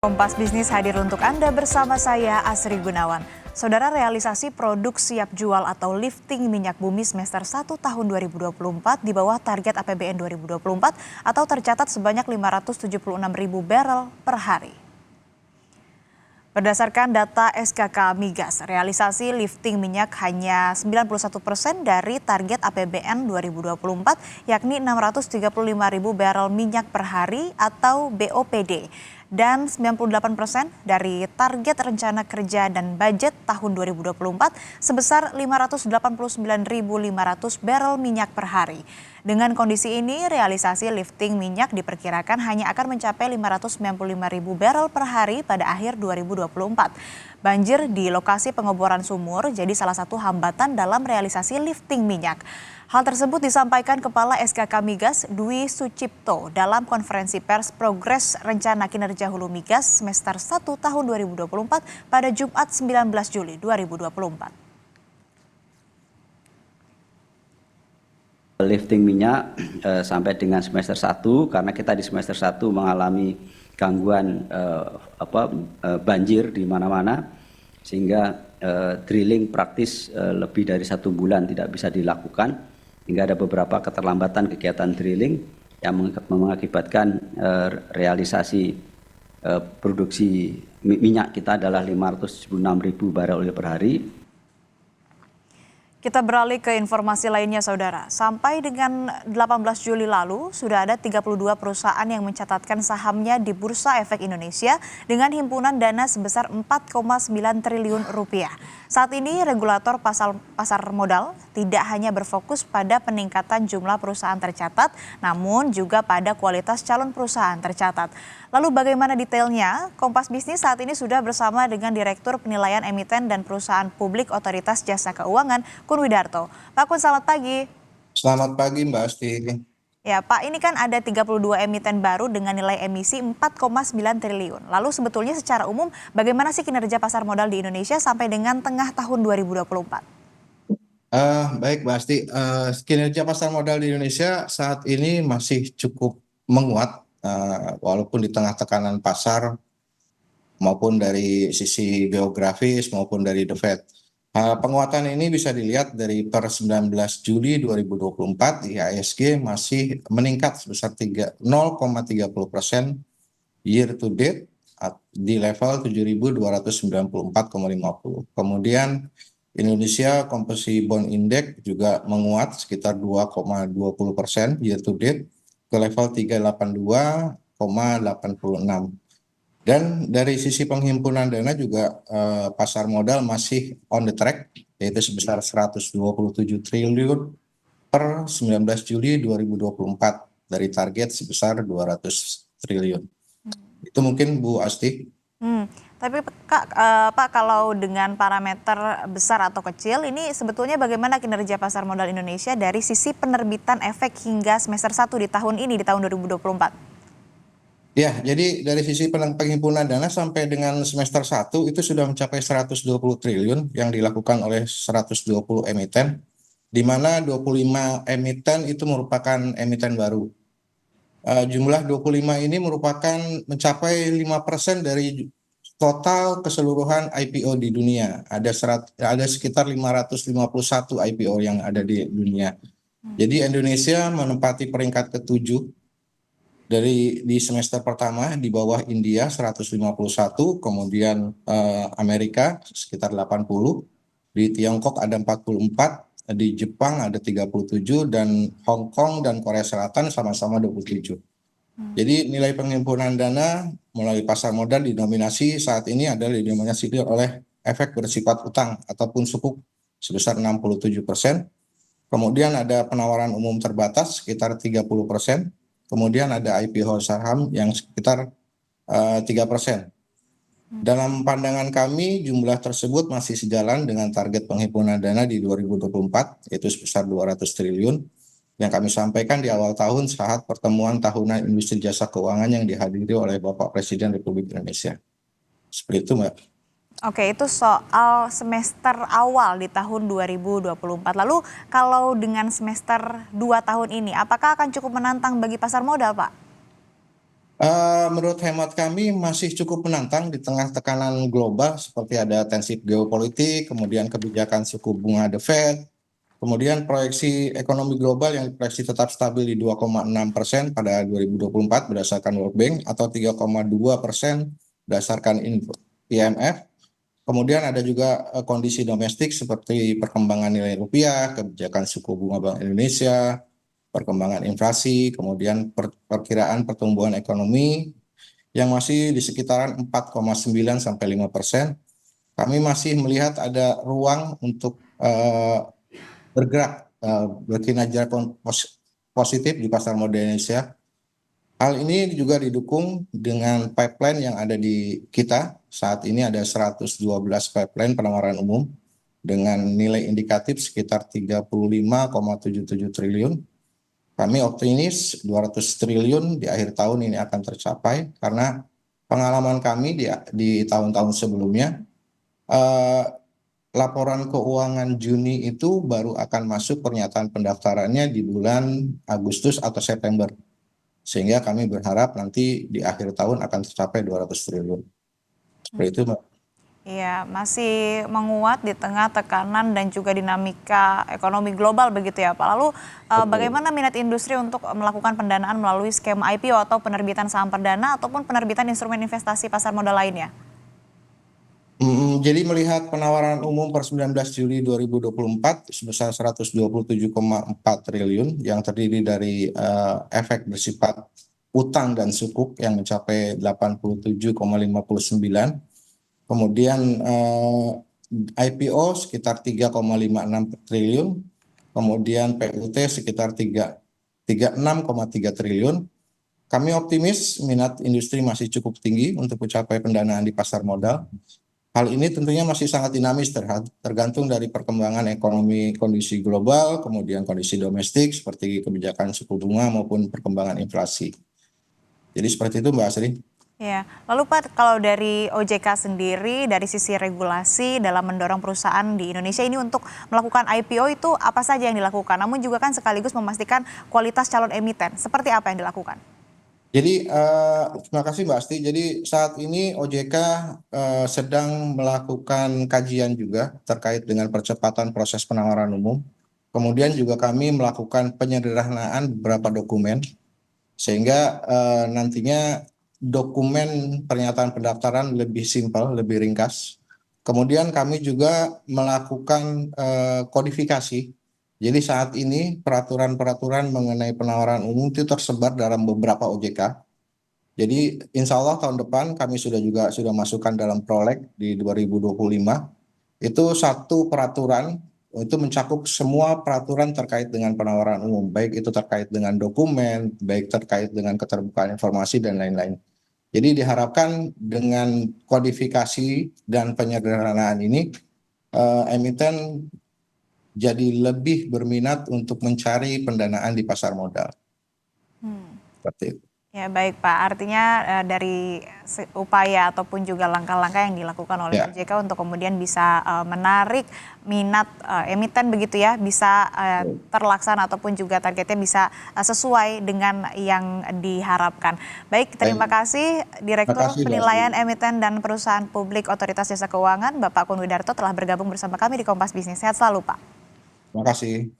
Kompas Bisnis hadir untuk Anda bersama saya Asri Gunawan. Saudara, realisasi produk siap jual atau lifting minyak bumi semester 1 tahun 2024 di bawah target APBN 2024 atau tercatat sebanyak 576.000 barel per hari. Berdasarkan data SKK Migas, realisasi lifting minyak hanya 91% dari target APBN 2024, yakni 635.000 barel minyak per hari atau BOPD, dan 98% dari target rencana kerja dan budget tahun 2024 sebesar 589.500 barel minyak per hari. Dengan kondisi ini, realisasi lifting minyak diperkirakan hanya akan mencapai 595.000 barel per hari pada akhir 2024. Banjir di lokasi pengeboran sumur jadi salah satu hambatan dalam realisasi lifting minyak. Hal tersebut disampaikan Kepala SKK Migas Dwi Sucipto dalam konferensi pers Progres Rencana Kinerja Hulu Migas semester 1 tahun 2024 pada Jumat 19 Juli 2024. Lifting minyak sampai dengan semester 1 karena kita di semester 1 mengalami gangguan banjir di mana-mana sehingga drilling praktis lebih dari 1 bulan tidak bisa dilakukan hingga ada beberapa keterlambatan kegiatan drilling yang mengakibatkan realisasi produksi minyak kita adalah 576.000 barel per hari. Kita beralih ke informasi lainnya, Saudara. Sampai dengan 18 Juli lalu, sudah ada 32 perusahaan yang mencatatkan sahamnya di Bursa Efek Indonesia dengan himpunan dana sebesar 4,9 triliun rupiah. Saat ini, regulator pasar modal tidak hanya berfokus pada peningkatan jumlah perusahaan tercatat, namun juga pada kualitas calon perusahaan tercatat. Lalu bagaimana detailnya? Kompas Bisnis saat ini sudah bersama dengan Direktur Penilaian Emiten dan Perusahaan Publik Otoritas Jasa Keuangan, Kun Widarto. Pak Kun, selamat pagi. Selamat pagi Mbak Asti. Ya Pak, ini kan ada 32 emiten baru dengan nilai emisi 4,9 triliun. Lalu sebetulnya secara umum bagaimana sih kinerja pasar modal di Indonesia sampai dengan tengah tahun 2024? Baik Mbak Asti, kinerja pasar modal di Indonesia saat ini masih cukup menguat walaupun di tengah tekanan pasar maupun dari sisi geografis maupun dari The Fed. Penguatan ini bisa dilihat dari per 19 Juli 2024 IHSG masih meningkat sebesar 0,30% year to date di level 7.294,50. Kemudian Indonesia Komposisi Bond Index juga menguat sekitar 2,20% year to date ke level 382,86. Dan dari sisi penghimpunan dana juga pasar modal masih on the track, yaitu sebesar 127 triliun per 19 Juli 2024 dari target sebesar 200 triliun. Itu mungkin Bu Asti. Tapi Pak, kalau dengan parameter besar atau kecil, ini sebetulnya bagaimana kinerja pasar modal Indonesia dari sisi penerbitan efek hingga semester 1 di tahun ini, di tahun 2024? Ya, jadi dari sisi penghimpunan dana sampai dengan semester 1 itu sudah mencapai 120 triliun yang dilakukan oleh 120 emiten, di mana 25 emiten itu merupakan emiten baru. Jumlah 25 ini merupakan mencapai 5% dari total keseluruhan IPO di dunia. Ada sekitar 551 IPO yang ada di dunia. Jadi Indonesia menempati peringkat ke-7 di semester pertama di bawah India 151, kemudian Amerika sekitar 80, di Tiongkok ada 44, di Jepang ada 37, dan Hong Kong dan Korea Selatan sama-sama 27. Jadi nilai penghimpunan dana melalui pasar modal didominasi saat ini adalah didominasi oleh efek bersifat utang ataupun sukuk sebesar 67%. Kemudian ada penawaran umum terbatas sekitar 30%. Kemudian ada IPO saham yang sekitar 3%. Dalam pandangan kami, jumlah tersebut masih sejalan dengan target penghimpunan dana di 2024, yaitu sebesar 200 triliun, yang kami sampaikan di awal tahun saat pertemuan tahunan industri jasa keuangan yang dihadiri oleh Bapak Presiden Republik Indonesia. Seperti itu, Mbak. Oke, itu soal semester awal di tahun 2024. Lalu kalau dengan semester 2 tahun ini, apakah akan cukup menantang bagi pasar modal, Pak? Menurut hemat kami masih cukup menantang di tengah tekanan global seperti ada tensi geopolitik, kemudian kebijakan suku bunga The Fed, kemudian proyeksi ekonomi global yang diproyeksi tetap stabil di 2,6% pada 2024 berdasarkan World Bank atau 3,2% berdasarkan IMF. Kemudian ada juga kondisi domestik seperti perkembangan nilai rupiah, kebijakan suku bunga Bank Indonesia, perkembangan inflasi, kemudian perkiraan pertumbuhan ekonomi yang masih di sekitaran 4,9 sampai 5%. Kami masih melihat ada ruang untuk bergerak berkinerja positif di pasar modal Indonesia. Hal ini juga didukung dengan pipeline yang ada di kita. Saat ini ada 112 pipeline penawaran umum dengan nilai indikatif sekitar 35,77 triliun. Kami optimis 200 triliun di akhir tahun ini akan tercapai karena pengalaman kami di tahun-tahun sebelumnya, laporan keuangan Juni itu baru akan masuk pernyataan pendaftarannya di bulan Agustus atau September. Sehingga kami berharap nanti di akhir tahun akan tercapai 200 triliun. Seperti itu, Mbak. Iya, masih menguat di tengah tekanan dan juga dinamika ekonomi global begitu ya Pak. Lalu bagaimana minat industri untuk melakukan pendanaan melalui skema IPO atau penerbitan saham perdana ataupun penerbitan instrumen investasi pasar modal lainnya? Jadi melihat penawaran umum per 19 Juli 2024 sebesar 127,4 triliun yang terdiri dari efek bersifat utang dan sukuk yang mencapai 87,59. Kemudian IPO sekitar 3,56 triliun, kemudian PUT sekitar 36,3 triliun. Kami optimis minat industri masih cukup tinggi untuk mencapai pendanaan di pasar modal. Hal ini tentunya masih sangat dinamis tergantung dari perkembangan ekonomi kondisi global, kemudian kondisi domestik seperti kebijakan suku bunga maupun perkembangan inflasi. Jadi seperti itu Mbak Asri. Ya, lalu Pak, kalau dari OJK sendiri, dari sisi regulasi dalam mendorong perusahaan di Indonesia ini untuk melakukan IPO itu apa saja yang dilakukan? Namun juga kan sekaligus memastikan kualitas calon emiten. Seperti apa yang dilakukan? Jadi terima kasih Mbak Asti. Jadi saat ini OJK sedang melakukan kajian juga terkait dengan percepatan proses penawaran umum. Kemudian juga kami melakukan penyederhanaan beberapa dokumen sehingga nantinya dokumen pernyataan pendaftaran lebih simpel, lebih ringkas. Kemudian kami juga melakukan kodifikasi. Jadi saat ini peraturan-peraturan mengenai penawaran umum itu tersebar dalam beberapa OJK. Jadi insya Allah tahun depan kami sudah masukkan dalam proleg di 2025. Itu satu peraturan itu mencakup semua peraturan terkait dengan penawaran umum, baik itu terkait dengan dokumen, baik terkait dengan keterbukaan informasi dan lain-lain. Jadi diharapkan dengan kodifikasi dan penyederhanaan ini emiten jadi lebih berminat untuk mencari pendanaan di pasar modal. Seperti itu. Ya baik Pak, artinya dari upaya ataupun juga langkah-langkah yang dilakukan oleh OJK untuk kemudian bisa menarik minat emiten begitu ya, bisa terlaksana ataupun juga targetnya bisa sesuai dengan yang diharapkan. Baik, terima kasih Direktur Penilaian Emiten dan Perusahaan Publik Otoritas Jasa Keuangan, Bapak Kun Widarto telah bergabung bersama kami di Kompas Bisnis. Sehat selalu Pak. Terima kasih.